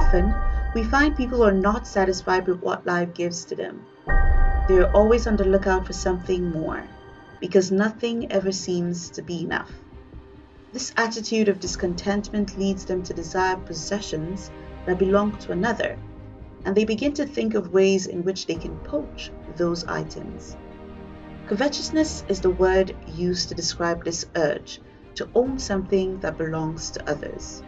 Often, we find people are not satisfied with what life gives to them. They are always on the lookout for something more, because nothing ever seems to be enough. This attitude of discontentment leads them to desire possessions that belong to another, and they begin to think of ways in which they can poach those items. Covetousness is the word used to describe this urge to own something that belongs to others.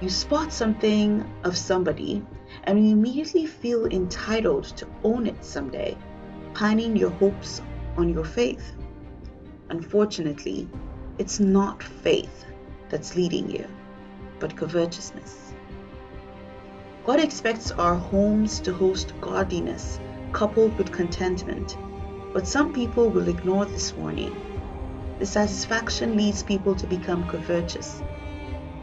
You spot something of somebody and you immediately feel entitled to own it someday, pining your hopes on your faith. Unfortunately, it's not faith that's leading you, but covetousness. God expects our homes to host godliness coupled with contentment, but some people will ignore this warning. Dissatisfaction leads people to become covetous.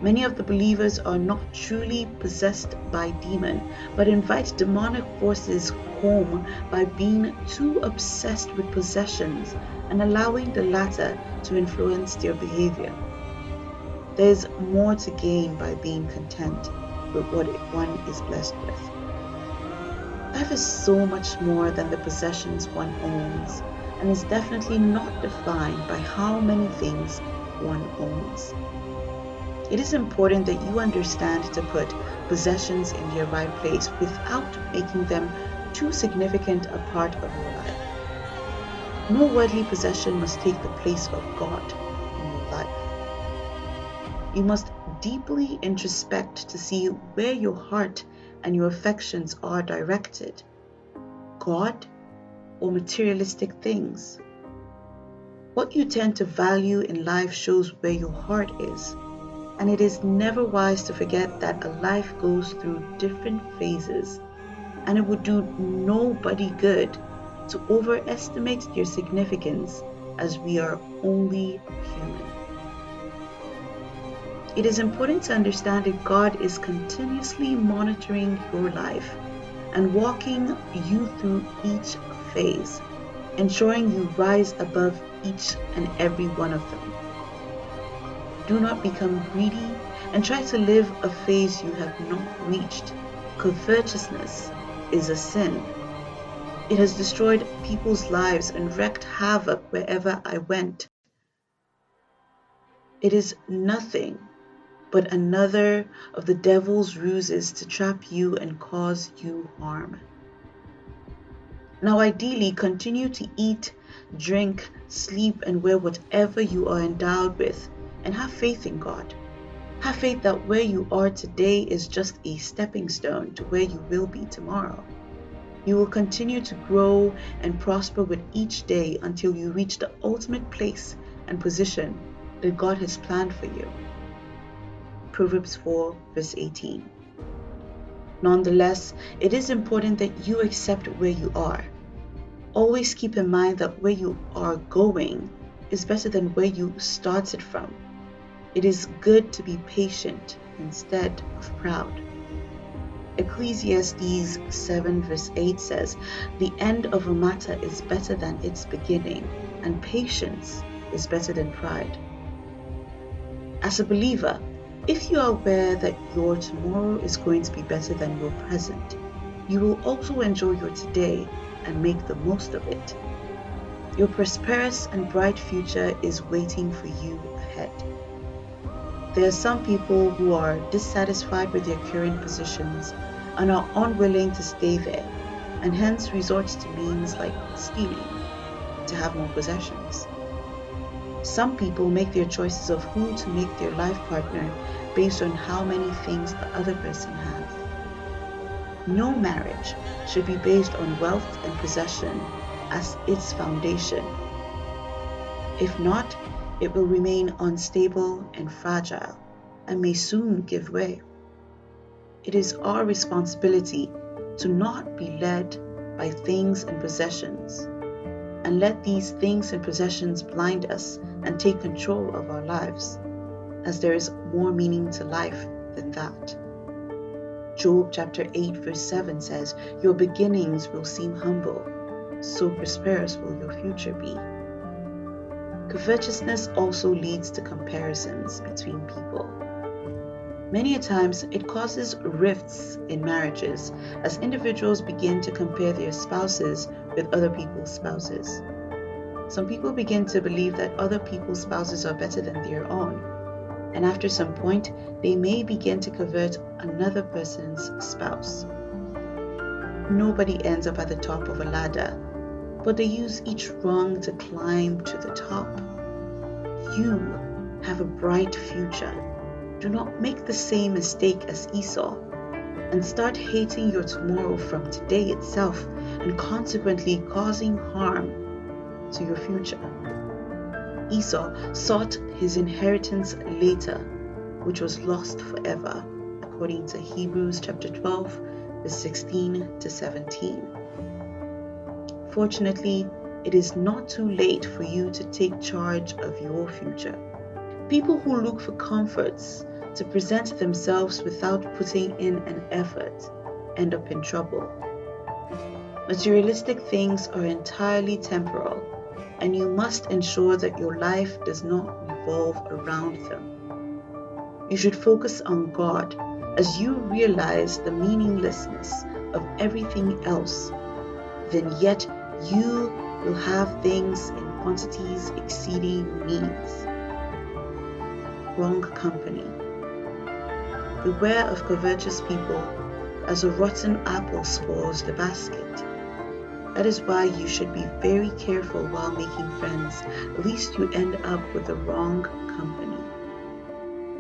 Many of the believers are not truly possessed by demon, but invite demonic forces home by being too obsessed with possessions and allowing the latter to influence their behavior. There is more to gain by being content with what one is blessed with. Life is so much more than the possessions one owns, and is definitely not defined by how many things one owns. It is important that you understand to put possessions in their right place without making them too significant a part of your life. No worldly possession must take the place of God in your life. You must deeply introspect to see where your heart and your affections are directed, God or materialistic things. What you tend to value in life shows where your heart is, and it is never wise to forget that a life goes through different phases, and it would do nobody good to overestimate their significance, as we are only human. It is important to understand that God is continuously monitoring your life and walking you through each phase, ensuring you rise above each and every one of them. Do not become greedy and try to live a phase you have not reached. Covetousness is a sin. It has destroyed people's lives and wreaked havoc wherever I went. It is nothing but another of the devil's ruses to trap you and cause you harm. Now, ideally, continue to eat, drink, sleep, and wear whatever you are endowed with, and have faith in God. Have faith that where you are today is just a stepping stone to where you will be tomorrow. You will continue to grow and prosper with each day until you reach the ultimate place and position that God has planned for you. Proverbs 4 verse 18. Nonetheless, it is important that you accept where you are. Always keep in mind that where you are going is better than where you started from. It is good to be patient instead of proud. Ecclesiastes 7 verse 8 says, "The end of a matter is better than its beginning, and patience is better than pride." As a believer, if you are aware that your tomorrow is going to be better than your present, you will also enjoy your today and make the most of it. Your prosperous and bright future is waiting for you ahead. There are some people who are dissatisfied with their current positions and are unwilling to stay there, and hence resort to means like stealing to have more possessions. Some people make their choices of who to make their life partner based on how many things the other person has. No marriage should be based on wealth and possession as its foundation. If not, it will remain unstable and fragile and may soon give way. It is our responsibility to not be led by things and possessions, and let these things and possessions blind us and take control of our lives, as there is more meaning to life than that. Job chapter 8 verse 7 says, "Your beginnings will seem humble, so prosperous will your future be." Covetousness also leads to comparisons between people. Many a times, it causes rifts in marriages as individuals begin to compare their spouses with other people's spouses. Some people begin to believe that other people's spouses are better than their own, and after some point, they may begin to covet another person's spouse. Nobody ends up at the top of a ladder, but they use each rung to climb to the top. You have a bright future. Do not make the same mistake as Esau and start hating your tomorrow from today itself and consequently causing harm to your future. Esau sought his inheritance later, which was lost forever, according to Hebrews chapter 12, verse 16 to 17. Fortunately, it is not too late for you to take charge of your future. People who look for comforts to present themselves without putting in an effort end up in trouble. Materialistic things are entirely temporal, and you must ensure that your life does not revolve around them. You should focus on God as you realize the meaninglessness of everything else. Then yet you will have things in quantities exceeding needs. Wrong company. Beware of covetous people, as a rotten apple spoils the basket. That is why you should be very careful while making friends, lest you end up with the wrong company.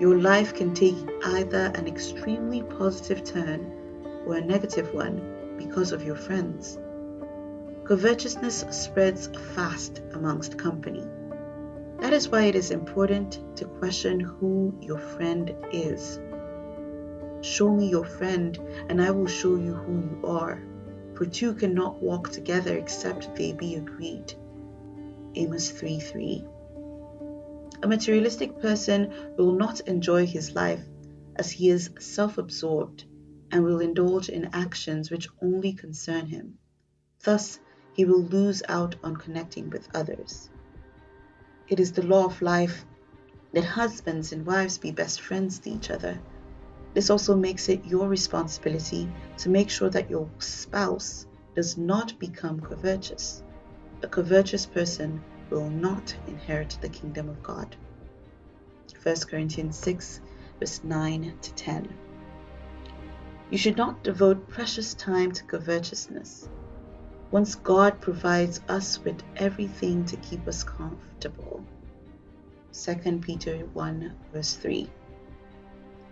Your life can take either an extremely positive turn or a negative one because of your friends. Covetousness spreads fast amongst company. That is why it is important to question who your friend is. Show me your friend, and I will show you who you are. For two cannot walk together except they be agreed. Amos 3:3. A materialistic person will not enjoy his life, as he is self-absorbed and will indulge in actions which only concern him. Thus, he will lose out on connecting with others. It is the law of life that husbands and wives be best friends to each other. This also makes it your responsibility to make sure that your spouse does not become covetous. A covetous person will not inherit the kingdom of God. 1 Corinthians 6, verse 9 to 10. You should not devote precious time to covetousness. Once God provides us with everything to keep us comfortable. 2 Peter 1, verse 3.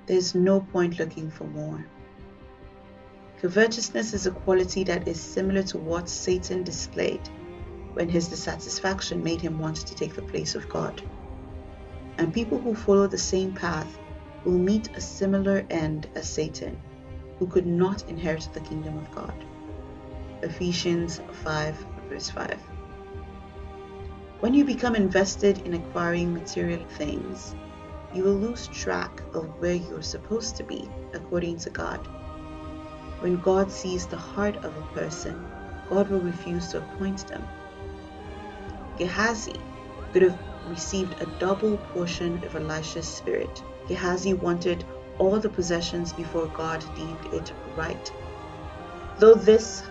There is no point looking for more. Covetousness is a quality that is similar to what Satan displayed when his dissatisfaction made him want to take the place of God. And people who follow the same path will meet a similar end as Satan, who could not inherit the kingdom of God. Ephesians 5, verse 5. When you become invested in acquiring material things, you will lose track of where you are supposed to be according to God. When God sees the heart of a person, God will refuse to appoint them. Gehazi could have received a double portion of Elisha's spirit. Gehazi wanted all the possessions before God deemed it right. Though this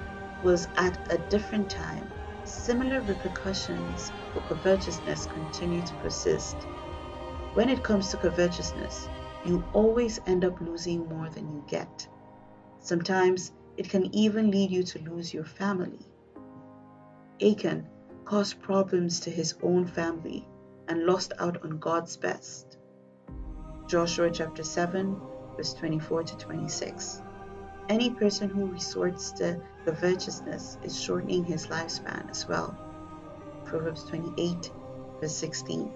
was at a different time, similar repercussions for covetousness continue to persist. When it comes to covetousness, you always end up losing more than you get. Sometimes it can even lead you to lose your family. Achan caused problems to his own family and lost out on God's best. Joshua chapter 7, verse 24 to 26. Any person who resorts to covetousness is shortening his lifespan as well. Proverbs 28, verse 16.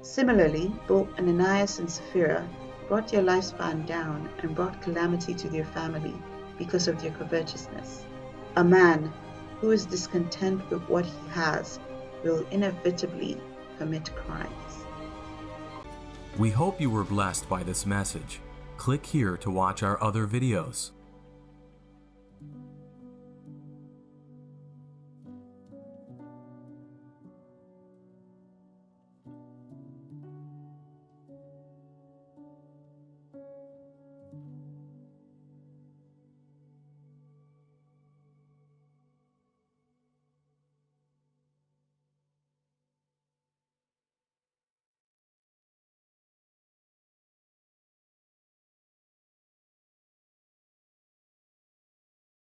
Similarly, both Ananias and Sapphira brought their lifespan down and brought calamity to their family because of their covetousness. A man who is discontent with what he has will inevitably commit crimes. We hope you were blessed by this message. Click here to watch our other videos.